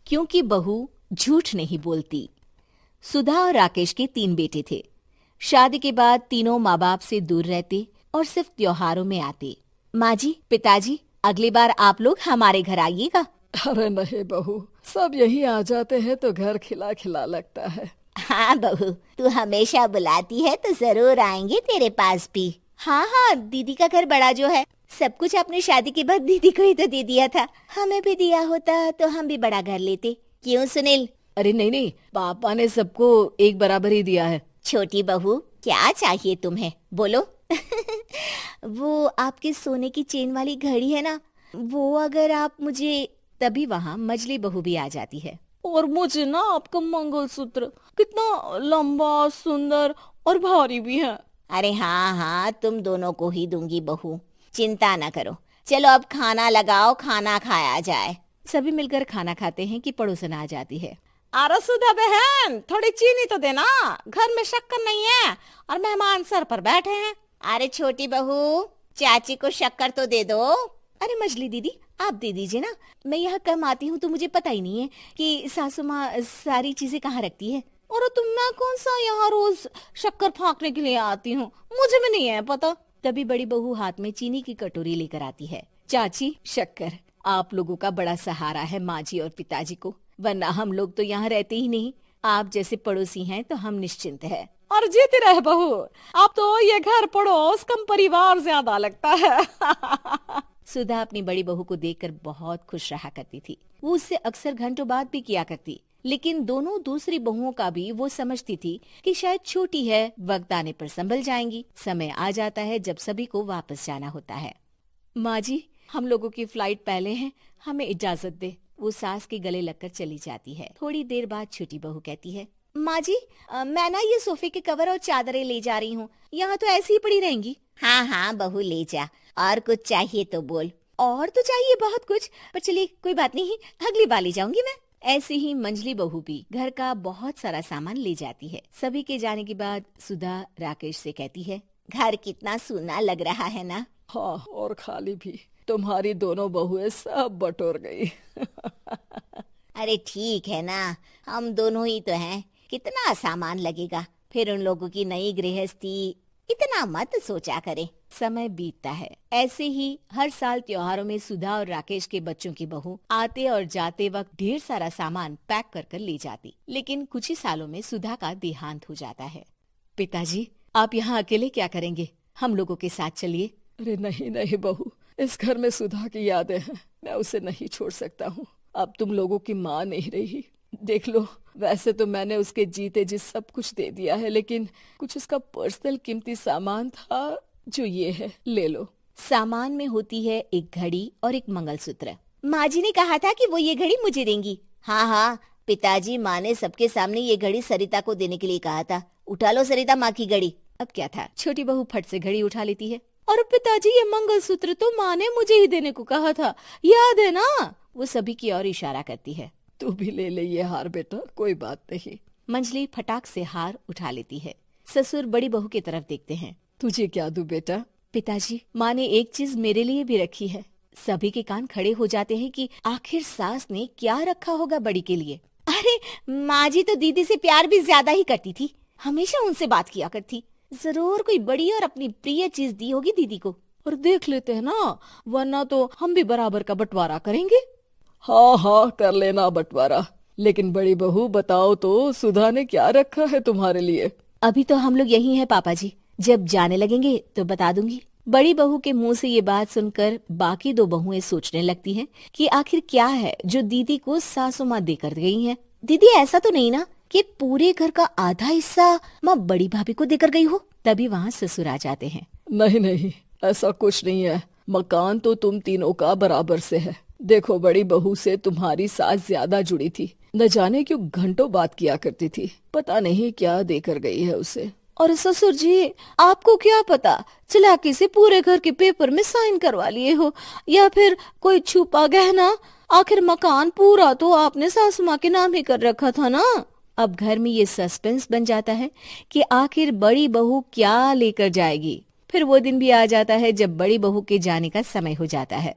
क्योंकि बहू झूठ नहीं बोलती। सुधा और राकेश के 3 बेटे थे। शादी के बाद तीनों माँ बाप से दूर रहते और सिर्फ त्योहारों में आते। माँ जी, पिताजी, अगली बार आप लोग हमारे घर आइएगा। अरे नहीं बहू, सब यहीं आ जाते हैं तो घर खिला खिला लगता है। हाँ बहू, तू हमेशा बुलाती है तो जरूर आएंगे तेरे पास भी। हाँ हाँ, दीदी का घर बड़ा जो है, सब कुछ आपने शादी के बाद दीदी को ही तो दे दिया था। हमें भी दिया होता तो हम भी बड़ा घर लेते। क्यों सुनील? अरे नहीं नहीं, पापा ने सबको एक बराबर ही दिया है। छोटी बहू, क्या चाहिए तुम्हें, बोलो। वो आपके सोने की चेन वाली घड़ी है ना, वो अगर आप मुझे, तभी वहाँ मजली बहू भी आ जाती है। और मुझे ना आपका मंगलसूत्र कितना लंबा, सुंदर और भारी भी है। अरे हाँ हाँ, तुम दोनों को ही दूंगी बहू, चिंता न करो। चलो अब खाना लगाओ, खाना खाया जाए। सभी मिलकर खाना खाते हैं कि पड़ोसन आ जाती है। अरे सुधा बहन, थोड़ी चीनी तो देना, घर में शक्कर नहीं है और मेहमान सर पर बैठे हैं। अरे छोटी बहू, चाची को शक्कर तो दे दो। अरे मजली दीदी, आप दे दीजिए ना, मैं यहाँ कम आती हूँ तो मुझे पता ही नहीं है कि सासू माँ सारी चीजें कहाँ रखती है। और तुम, मैं कौन सा यहाँ रोज शक्कर फाँकने के लिए आती हूँ, मुझे भी नहीं है पता। तभी बड़ी बहू हाथ में चीनी की कटोरी लेकर आती है। चाची, शक्कर आप लोगों का बड़ा सहारा है माँ जी और पिताजी को, वरना हम लोग तो यहाँ रहते ही नहीं। आप जैसे पड़ोसी हैं तो हम निश्चिंत हैं। और जीती रहे बहू, अब तो ये घर पड़ोस कम परिवार ज्यादा लगता है। सुधा अपनी बड़ी बहू को देखकर बहुत खुश रहा करती थी। वो उससे अक्सर घंटों बात भी किया करती, लेकिन दोनों दूसरी बहुओं का भी वो समझती थी कि शायद छोटी है, वक्त आने पर संभल जाएंगी। समय आ जाता है जब सभी को वापस जाना होता है। माँ जी, हम लोगों की फ्लाइट पहले है, हमें इजाजत दे। वो सास के गले लगकर चली जाती है। थोड़ी देर बाद छोटी बहू कहती है, माँ जी, मैं ना ये सोफे के कवर और चादरें ले जा रही हूँ, यहाँ तो ऐसी ही पड़ी रहेंगी। हाँ हाँ बहू, ले जा, और कुछ चाहिए तो बोल। और तो चाहिए बहुत कुछ, पर चलिए कोई बात नहीं, अगली बार ले जाऊंगी मैं। ऐसे ही मंजली बहू भी घर का बहुत सारा सामान ले जाती है। सभी के जाने के बाद सुधा राकेश से कहती है, घर कितना सूना लग रहा है ना। हाँ, और खाली भी। तुम्हारी दोनों बहुएं सब बटोर गई। अरे ठीक है ना, हम दोनों ही तो हैं, कितना सामान लगेगा, फिर उन लोगों की नई गृहस्थी, इतना मत सोचा करे। समय बीतता है। ऐसे ही हर साल त्योहारों में सुधा और राकेश के बच्चों की बहू आते और जाते वक्त ढेर सारा सामान पैक कर कर ले जाती। लेकिन कुछ ही सालों में सुधा का देहांत हो जाता है। पिताजी, आप यहाँ अकेले क्या करेंगे? हम लोगों के साथ चलिए। अरे नहीं नहीं बहू, इस घर में सुधा की यादें हैं, मैं उसे नहीं छोड़ सकता हूँ। अब तुम लोगों की माँ नहीं रही। देख लो, वैसे तो मैंने उसके जीते जी सब कुछ दे दिया है, लेकिन कुछ उसका पर्सनल कीमती सामान था जो ये है, ले लो। सामान में होती है एक घड़ी और एक मंगलसूत्र। माँ जी ने कहा था कि वो ये घड़ी मुझे देंगी। हाँ हाँ, पिताजी, माँ ने सबके सामने ये घड़ी सरिता को देने के लिए कहा था। उठा लो सरिता माँ की घड़ी। अब क्या था, छोटी बहू फट से घड़ी उठा लेती है। और पिताजी, ये मंगलसूत्र तो माँ ने मुझे ही देने को कहा था, याद है ना? वो सभी की ओर इशारा करती है। तू भी ले ले ये हार बेटा, कोई बात नहीं। मंजली फटाक से हार उठा लेती है। ससुर बड़ी बहू की तरफ देखते हैं। तुझे क्या दूं बेटा? पिताजी, माँ ने एक चीज मेरे लिए भी रखी है। सभी के कान खड़े हो जाते हैं कि आखिर सास ने क्या रखा होगा बड़ी के लिए। अरे माँ जी तो दीदी से प्यार भी ज्यादा ही करती थी, हमेशा उनसे बात किया करती। जरूर कोई बड़ी और अपनी प्रिय चीज दी होगी दीदी को। और देख लेते हैं ना, वरना तो हम भी बराबर का बंटवारा करेंगे। हाँ हाँ, कर लेना बंटवारा। लेकिन बड़ी बहू बताओ तो, सुधा ने क्या रखा है तुम्हारे लिए? अभी तो हम लोग यही हैं पापा जी, जब जाने लगेंगे तो बता दूंगी। बड़ी बहू के मुंह से ये बात सुनकर बाकी 2 बहुएं सोचने लगती हैं कि आखिर क्या है जो दीदी को सासू माँ देकर गई हैं। दीदी, ऐसा तो नहीं ना कि पूरे घर का आधा हिस्सा माँ बड़ी भाभी को देकर गई हो? तभी वहाँ ससुर आ जाते हैं। नहीं नहीं, ऐसा कुछ नहीं है। मकान तो तुम तीनों का बराबर से है। देखो, बड़ी बहू से तुम्हारी सास ज्यादा जुड़ी थी, न जाने क्यों घंटों बात किया करती थी। पता नहीं क्या देकर गई है उसे। और ससुर जी, आपको क्या पता, चालाकी से पूरे घर के पेपर में साइन करवा लिए हो, या फिर कोई छुपा गहना। आखिर मकान पूरा तो आपने सासू माँ के नाम ही कर रखा था ना। अब घर में ये सस्पेंस बन जाता है कि आखिर बड़ी बहू क्या लेकर जाएगी। फिर वो दिन भी आ जाता है जब बड़ी बहू के जाने का समय हो जाता है।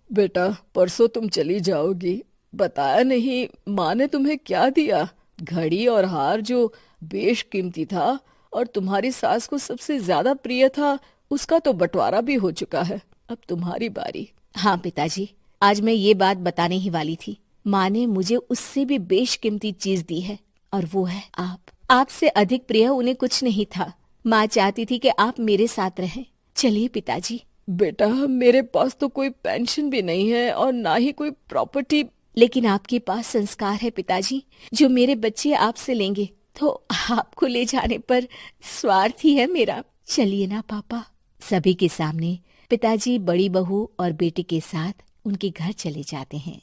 बेटा, परसों तुम चली जाओगी, बताया नहीं, माँ ने तुम्हें क्या दिया? घड़ी और हार जो बेशकीमती था और तुम्हारी सास को सबसे ज्यादा प्रिय था, उसका तो बंटवारा भी हो चुका है। अब तुम्हारी बारी। हाँ पिताजी, आज मैं ये बात बताने ही वाली थी। माँ ने मुझे उससे भी बेशकीमती चीज दी है और वो है आप। आपसे अधिक प्रिय उन्हें कुछ नहीं था। माँ चाहती थी कि आप मेरे साथ रहें। चलिए पिताजी। बेटा, मेरे पास तो कोई पेंशन भी नहीं है और ना ही कोई प्रॉपर्टी। लेकिन आपके पास संस्कार है पिताजी, जो मेरे बच्चे आपसे लेंगे, तो आपको ले जाने पर स्वार्थ ही है मेरा। चलिए ना पापा। सभी के सामने पिताजी बड़ी बहू और बेटे के साथ उनके घर चले जाते हैं।